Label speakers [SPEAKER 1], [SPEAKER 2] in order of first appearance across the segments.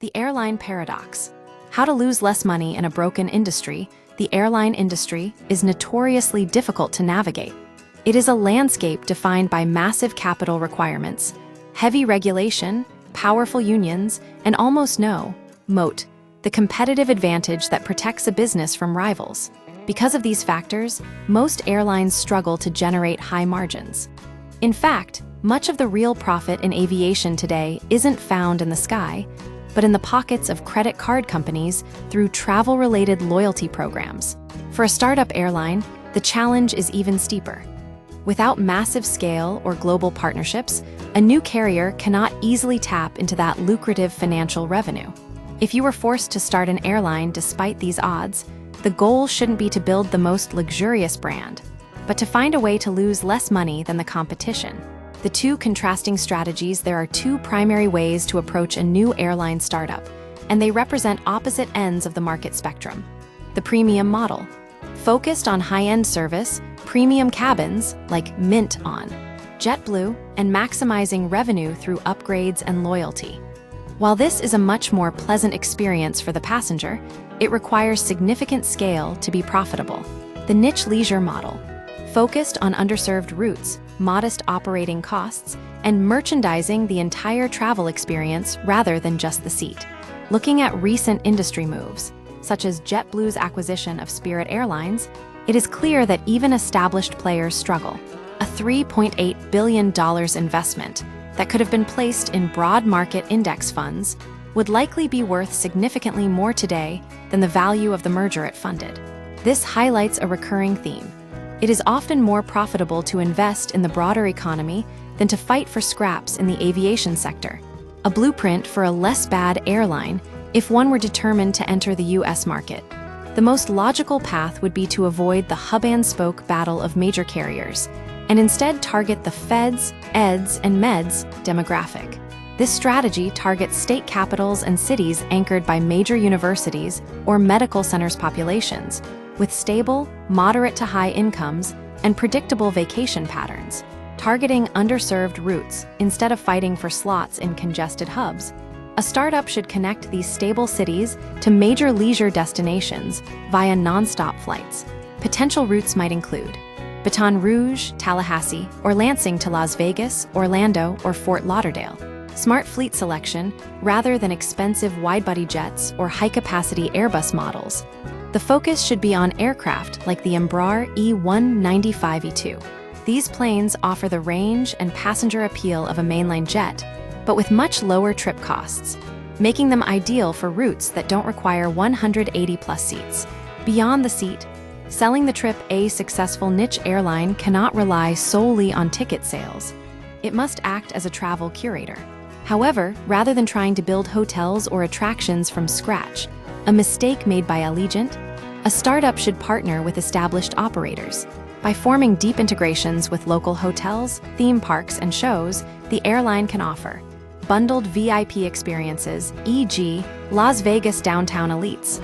[SPEAKER 1] The airline paradox. How to lose less money in a broken industry. The airline industry is notoriously difficult to navigate. It is a landscape defined by massive capital requirements, heavy regulation, powerful unions, and almost no moat, the competitive advantage that protects a business from rivals. Because of these factors, most airlines struggle to generate high margins. In fact, much of the real profit in aviation today isn't found in the sky, but in the pockets of credit card companies through travel-related loyalty programs. For a startup airline, the challenge is even steeper. Without massive scale or global partnerships, a new carrier cannot easily tap into that lucrative financial revenue. If you were forced to start an airline despite these odds, the goal shouldn't be to build the most luxurious brand, but to find a way to lose less money than the competition. The two contrasting strategies. There are two primary ways to approach a new airline startup, and they represent opposite ends of the market spectrum. The premium model. Focused on high-end service, premium cabins like Mint on JetBlue, and maximizing revenue through upgrades and loyalty. While this is a much more pleasant experience for the passenger, it requires significant scale to be profitable. The niche leisure model. Focused on underserved routes, modest operating costs, and merchandising the entire travel experience rather than just the seat. Looking at recent industry moves, such as JetBlue's acquisition of Spirit Airlines, it is clear that even established players struggle. A $3.8 billion investment that could have been placed in broad market index funds would likely be worth significantly more today than the value of the merger it funded. This highlights a recurring theme. It is often more profitable to invest in the broader economy than to fight for scraps in the aviation sector. A blueprint for a less bad airline if one were determined to enter the US market. The most logical path would be to avoid the hub-and-spoke battle of major carriers and instead target the feds, eds, and meds demographic. This strategy targets state capitals and cities anchored by major universities or medical centers populations, with stable, moderate to high incomes and predictable vacation patterns, targeting underserved routes instead of fighting for slots in congested hubs. A startup should connect these stable cities to major leisure destinations via nonstop flights. Potential routes might include Baton Rouge, Tallahassee, or Lansing to Las Vegas, Orlando, or Fort Lauderdale. Smart fleet selection rather than expensive wide-body jets or high-capacity Airbus models. The focus should be on aircraft like the Embraer E195-E2. These planes offer the range and passenger appeal of a mainline jet, but with much lower trip costs, making them ideal for routes that don't require 180-plus seats. Beyond the seat, selling the trip. A successful niche airline cannot rely solely on ticket sales. It must act as a travel curator. However, rather than trying to build hotels or attractions from scratch, a mistake made by Allegiant, a startup should partner with established operators. By forming deep integrations with local hotels, theme parks, and shows, the airline can offer bundled VIP experiences, e.g., Las Vegas Downtown Elites,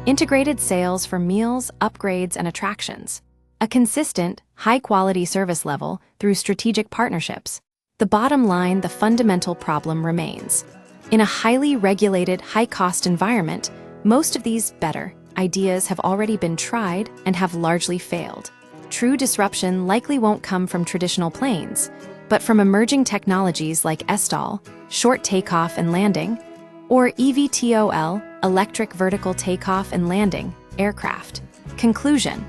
[SPEAKER 1] integrated sales for meals, upgrades, and attractions, a consistent, high-quality service level through strategic partnerships. The bottom line, the fundamental problem remains. In a highly regulated, high-cost environment, most of these better ideas have already been tried and have largely failed. True disruption likely won't come from traditional planes, but from emerging technologies like eSTOL, short takeoff and landing, or eVTOL, electric vertical takeoff and landing, aircraft. Conclusion.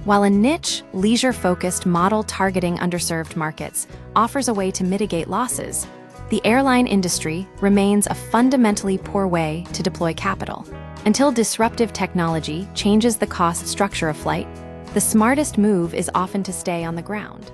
[SPEAKER 1] While a niche, leisure-focused model targeting underserved markets offers a way to mitigate losses, the airline industry remains a fundamentally poor way to deploy capital. Until disruptive technology changes the cost structure of flight, the smartest move is often to stay on the ground.